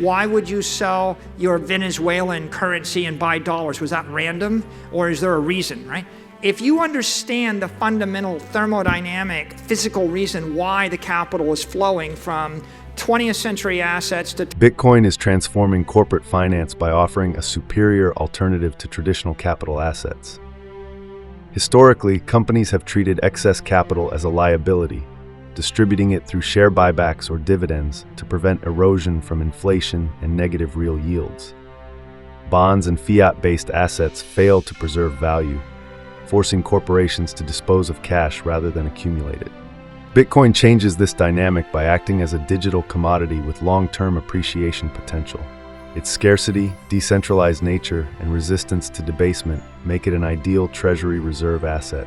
Why would you sell your Venezuelan currency and buy dollars? Was that random, or is there a reason, right? If you understand the fundamental thermodynamic, physical reason why the capital is flowing from 20th century assets to... Bitcoin is transforming corporate finance by offering a superior alternative to traditional capital assets. Historically, companies have treated excess capital as a liability, distributing it through share buybacks or dividends to prevent erosion from inflation and negative real yields. Bonds and fiat-based assets fail to preserve value, forcing corporations to dispose of cash rather than accumulate it. Bitcoin changes this dynamic by acting as a digital commodity with long-term appreciation potential. Its scarcity, decentralized nature, and resistance to debasement make it an ideal treasury reserve asset.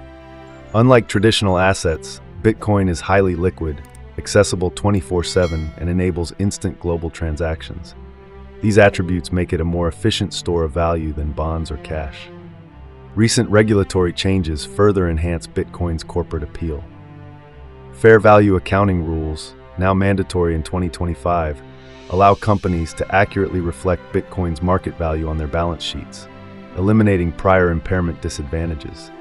Unlike traditional assets, Bitcoin is highly liquid, accessible 24/7, and enables instant global transactions. These attributes make it a more efficient store of value than bonds or cash. Recent regulatory changes further enhance Bitcoin's corporate appeal. Fair value accounting rules, now mandatory in 2025, allow companies to accurately reflect Bitcoin's market value on their balance sheets, eliminating prior impairment disadvantages.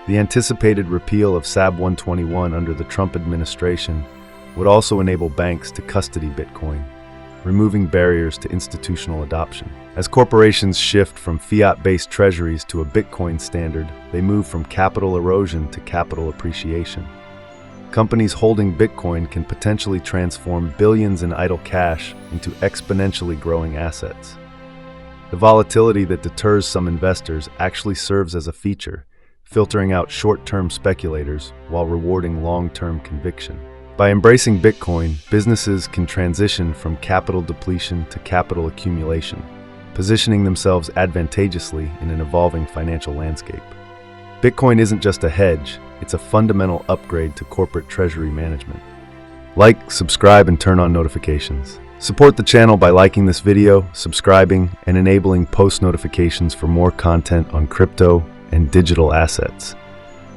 The anticipated repeal of SAAB 121 under the Trump administration would also enable banks to custody Bitcoin, removing barriers to institutional adoption. As corporations shift from fiat-based treasuries to a Bitcoin standard, they move from capital erosion to capital appreciation. Companies holding Bitcoin can potentially transform billions in idle cash into exponentially growing assets. The volatility that deters some investors actually serves as a feature, filtering out short-term speculators while rewarding long-term conviction. By embracing Bitcoin, businesses can transition from capital depletion to capital accumulation, positioning themselves advantageously in an evolving financial landscape. Bitcoin isn't just a hedge, it's a fundamental upgrade to corporate treasury management. Like, subscribe, and turn on notifications. Support the channel by liking this video, subscribing, and enabling post notifications for more content on crypto and digital assets.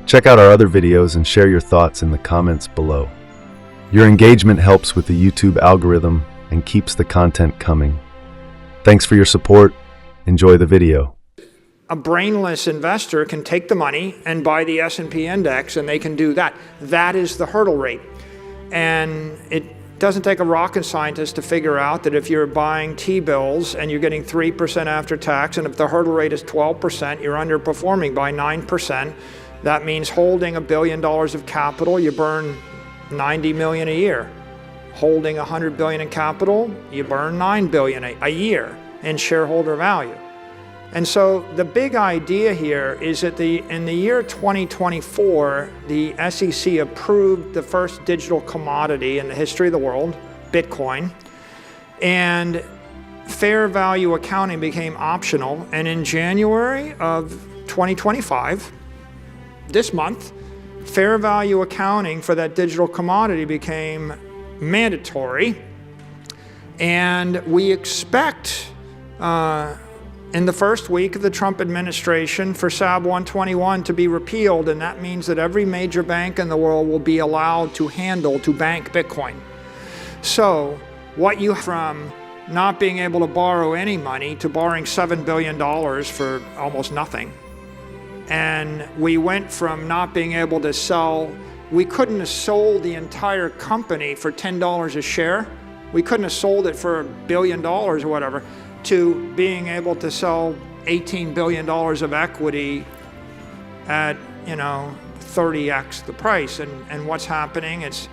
Check out our other videos and share your thoughts in the comments below. Your engagement helps with the YouTube algorithm and keeps the content coming. Thanks for your support. Enjoy the video. A brainless investor can take the money and buy the S&P index, and they can do that. That is the hurdle rate. And it doesn't take a rocket scientist to figure out that if you're buying T-bills and you're getting 3% after tax, and if the hurdle rate is 12%, you're underperforming by 9%. That means holding $1 billion of capital, you burn $90 million a year. Holding $100 billion in capital, you burn $9 billion a year in shareholder value. And so the big idea here is that in the year 2024, the SEC approved the first digital commodity in the history of the world, Bitcoin, and fair value accounting became optional. And in January of 2025, this month, fair value accounting for that digital commodity became mandatory. And we expect in the first week of the Trump administration for SAAB 121 to be repealed, and that means that every major bank in the world will be allowed to bank Bitcoin. So what you from not being able to borrow any money to borrowing $7 billion for almost nothing. And we went from not being able to sell, we couldn't have sold the entire company for $10 a share. We couldn't have sold it for $1 billion or whatever, to being able to sell $18 billion of equity at, 30x the price. And what's happening? It's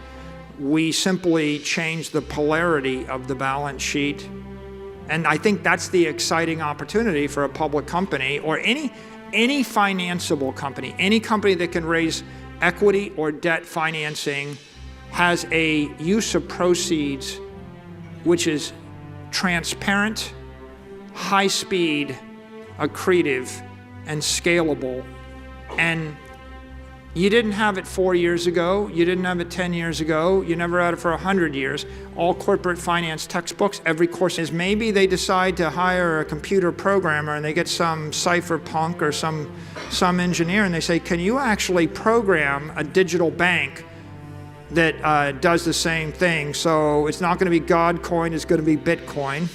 we simply changed the polarity of the balance sheet. And I think that's the exciting opportunity for a public company or any financeable company, any company that can raise equity or debt financing has a use of proceeds which is transparent, high speed, accretive, and scalable. And you didn't have it 4 years ago, you didn't have it 10 years ago, you never had it for 100 years. All corporate finance textbooks, every course is maybe they decide to hire a computer programmer and they get some cypherpunk or some engineer and they say, can you actually program a digital bank that does the same thing. So it's not going to be God coin, it's going to be Bitcoin.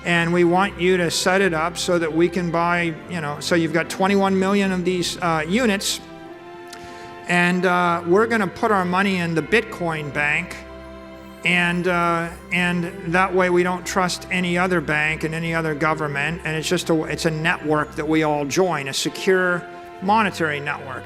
And we want you to set it up so that we can buy, so you've got 21 million of these units, and we're going to put our money in the Bitcoin bank, and that way we don't trust any other bank and any other government, and it's a network that we all join, a secure monetary network.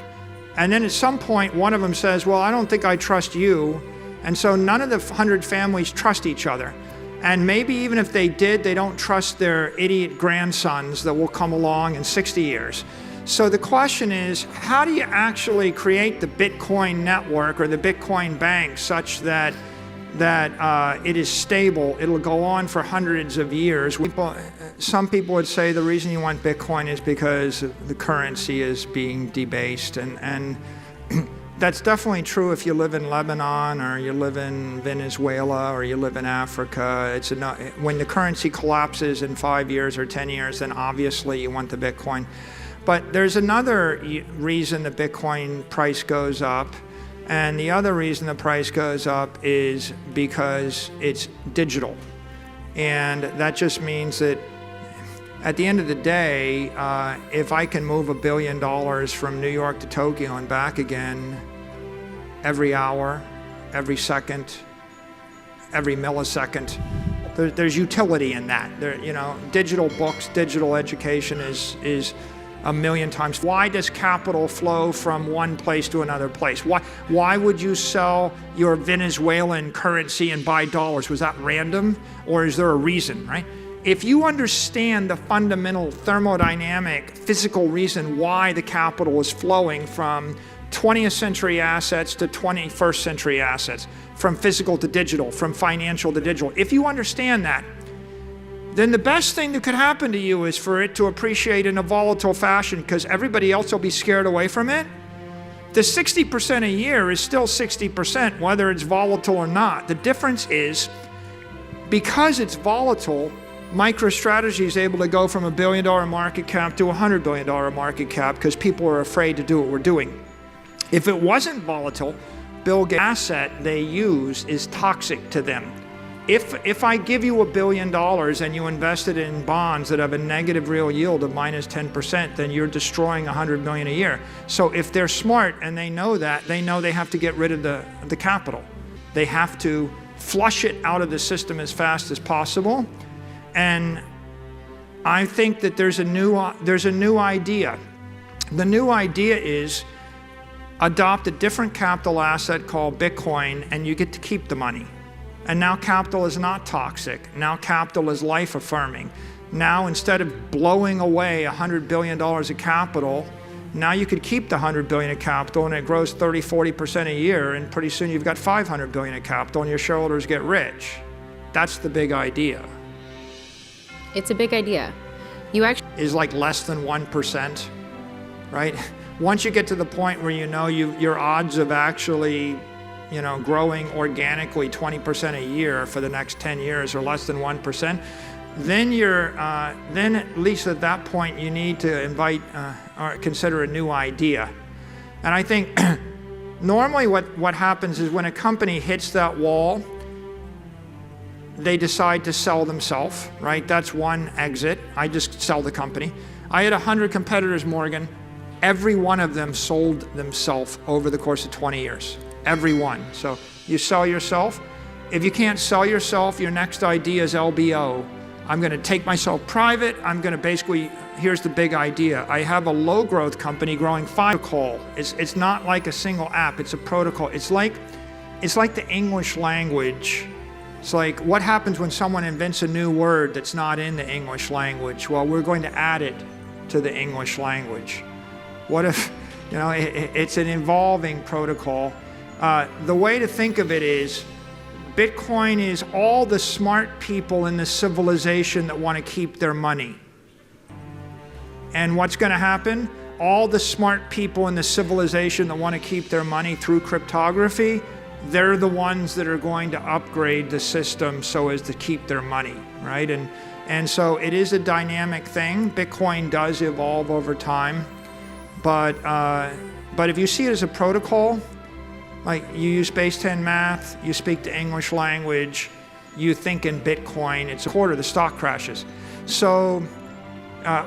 And then at some point, one of them says, well, I don't think I trust you, and so none of the 100 families trust each other. And maybe even if they did, they don't trust their idiot grandsons that will come along in 60 years. So the question is, how do you actually create the Bitcoin network or the Bitcoin bank such that it is stable? It'll go on for hundreds of years. Some people would say the reason you want Bitcoin is because the currency is being debased, and that's definitely true if you live in Lebanon or you live in Venezuela or you live in Africa. When the currency collapses in 5 years or 10 years, then obviously you want the Bitcoin. But there's another reason the Bitcoin price goes up, and the other reason the price goes up is because it's digital. And that just means that at the end of the day, if I can move $1 billion from New York to Tokyo and back again every hour, every second, every millisecond, there's utility in that. Digital books, digital education is a million times. Why does capital flow from one place to another place? Why would you sell your Venezuelan currency and buy dollars? Was that random, or is there a reason, right? If you understand the fundamental thermodynamic, physical reason why the capital is flowing from 20th century assets to 21st century assets, from physical to digital, from financial to digital, if you understand that, then the best thing that could happen to you is for it to appreciate in a volatile fashion, because everybody else will be scared away from it. The 60% a year is still 60%, whether it's volatile or not. The difference is, because it's volatile, MicroStrategy is able to go from $1 billion market cap to $100 billion market cap because people are afraid to do what we're doing. If it wasn't volatile, Bill Gates' asset they use is toxic to them. If I give you $1 billion and you invest it in bonds that have a negative real yield of minus 10%, then you're destroying $100 million a year. So if they're smart and they know that, they know they have to get rid of the capital. They have to flush it out of the system as fast as possible. And I think that there's a new idea. The new idea is adopt a different capital asset called Bitcoin, and you get to keep the money. And now capital is not toxic. Now capital is life affirming. Now instead of blowing away $100 billion of capital, now you could keep the $100 billion of capital and it grows 30–40% a year, and pretty soon you've got $500 billion of capital and your shareholders get rich. That's the big idea. It's a big idea. You actually is like less than 1%, right? Once you get to the point where your odds of actually growing organically 20% a year for the next 10 years are less than 1%, then then at least at that point you need to invite or consider a new idea. And I think normally what happens is when a company hits that wall, they decide to sell themselves, right? That's one exit. I just sell the company. I had 100 competitors, Morgan. Every one of them sold themselves over the course of 20 years. Every one. So you sell yourself. If you can't sell yourself, your next idea is LBO. I'm going to take myself private. I'm going to here's the big idea. I have a low growth company growing protocol. It's not like a single app. It's a protocol. It's like the English language. It's like, what happens when someone invents a new word that's not in the English language? Well, we're going to add it to the English language. What if, it's an evolving protocol. The way to think of it is, Bitcoin is all the smart people in the civilization that want to keep their money. And what's going to happen? All the smart people in the civilization that want to keep their money through cryptography, they're the ones that are going to upgrade the system so as to keep their money, right? And so it is a dynamic thing. Bitcoin does evolve over time, but if you see it as a protocol, Like, you use base 10 math, you speak the English language, you think in Bitcoin, it's a quarter, the stock crashes. So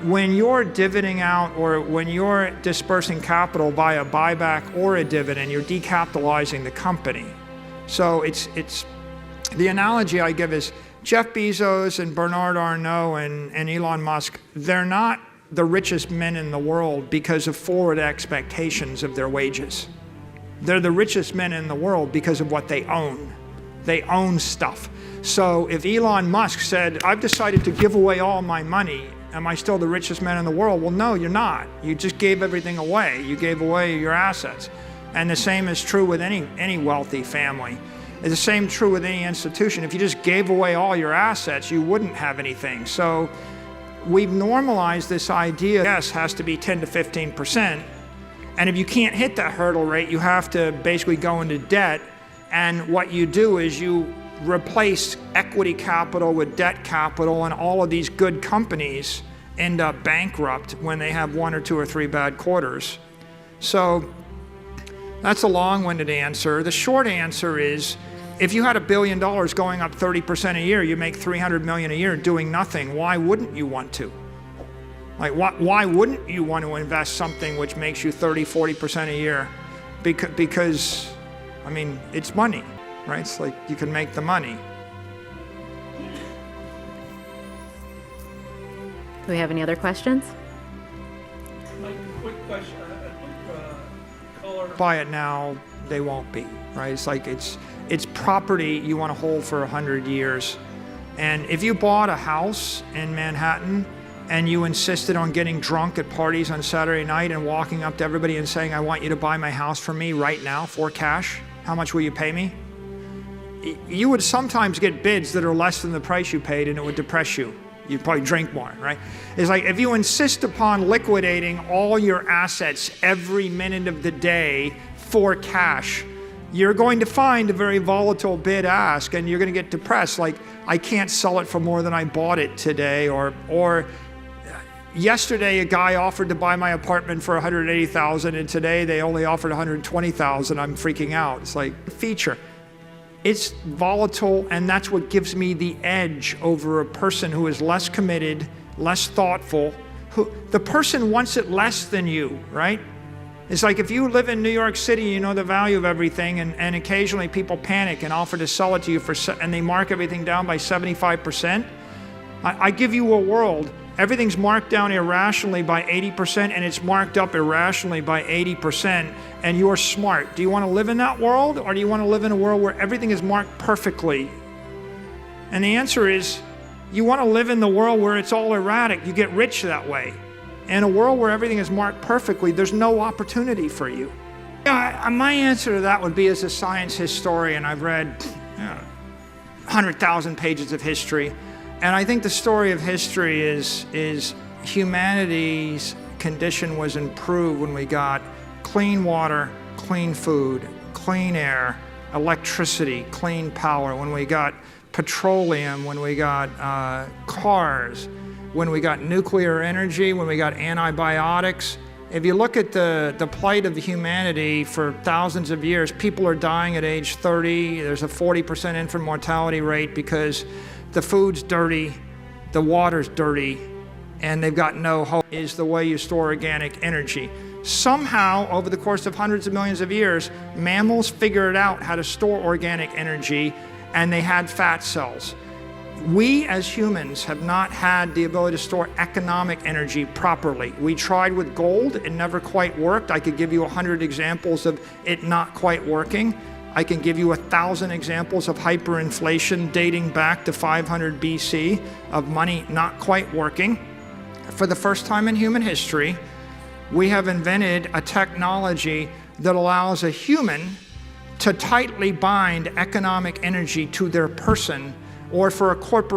when you're dividending out or when you're dispersing capital by a buyback or a dividend, you're decapitalizing the company. So it's the analogy I give is Jeff Bezos and Bernard Arnault and Elon Musk, they're not the richest men in the world because of forward expectations of their wages. They're the richest men in the world because of what they own. They own stuff. So if Elon Musk said, I've decided to give away all my money, am I still the richest man in the world? Well, no, you're not. You just gave everything away. You gave away your assets. And the same is true with any wealthy family. It's the same true with any institution. If you just gave away all your assets, you wouldn't have anything. So we've normalized this idea, yes, has to be 10 to 15%. And if you can't hit that hurdle rate, you have to basically go into debt. And what you do is you replace equity capital with debt capital, and all of these good companies end up bankrupt when they have 1 or 2 or 3 bad quarters. So that's a long-winded answer. The short answer is, if you had $1 billion going up 30% a year, you make $300 million a year doing nothing. Why wouldn't you want to? Like, why wouldn't you want to invest something which makes you 30, 40% a year? Because, I mean, it's money, right? It's like you can make the money. Do we have any other questions? Mike, quick question. Caller. Buy it now, they won't be, right? It's like it's property you want to hold for 100 years. And if you bought a house in Manhattan and you insisted on getting drunk at parties on Saturday night and walking up to everybody and saying, I want you to buy my house for me right now for cash, how much will you pay me? You would sometimes get bids that are less than the price you paid, and it would depress you. You'd probably drink more, right? It's like if you insist upon liquidating all your assets every minute of the day for cash, you're going to find a very volatile bid ask, and you're going to get depressed. Like, I can't sell it for more than I bought it today, or yesterday a guy offered to buy my apartment for $180,000, and today they only offered $120,000. I'm freaking out. It's like feature. It's volatile, and that's what gives me the edge over a person who is less committed, less thoughtful. The person wants it less than you, right? It's like if you live in New York City, you know the value of everything, and occasionally people panic and offer to sell it to you and they mark everything down by 75%. I give you a world. Everything's marked down irrationally by 80%, and it's marked up irrationally by 80%, and you're smart. Do you want to live in that world, or do you want to live in a world where everything is marked perfectly? And the answer is, you want to live in the world where it's all erratic. You get rich that way. In a world where everything is marked perfectly, there's no opportunity for you. My answer to that would be, as a science historian, I've read 100,000 pages of history. And I think the story of history is humanity's condition was improved when we got clean water, clean food, clean air, electricity, clean power, when we got petroleum, when we got cars, when we got nuclear energy, when we got antibiotics. If you look at the plight of humanity for thousands of years, people are dying at age 30. There's a 40% infant mortality rate because the food's dirty, the water's dirty, and they've got no hope. Is the way you store organic energy. Somehow, over the course of hundreds of millions of years, mammals figured out how to store organic energy, and they had fat cells. We as humans have not had the ability to store economic energy properly. We tried with gold, it never quite worked. I could give you 100 examples of it not quite working. I can give you 1,000 examples of hyperinflation dating back to 500 BC of money not quite working. For the first time in human history, we have invented a technology that allows a human to tightly bind economic energy to their person, or for a corporation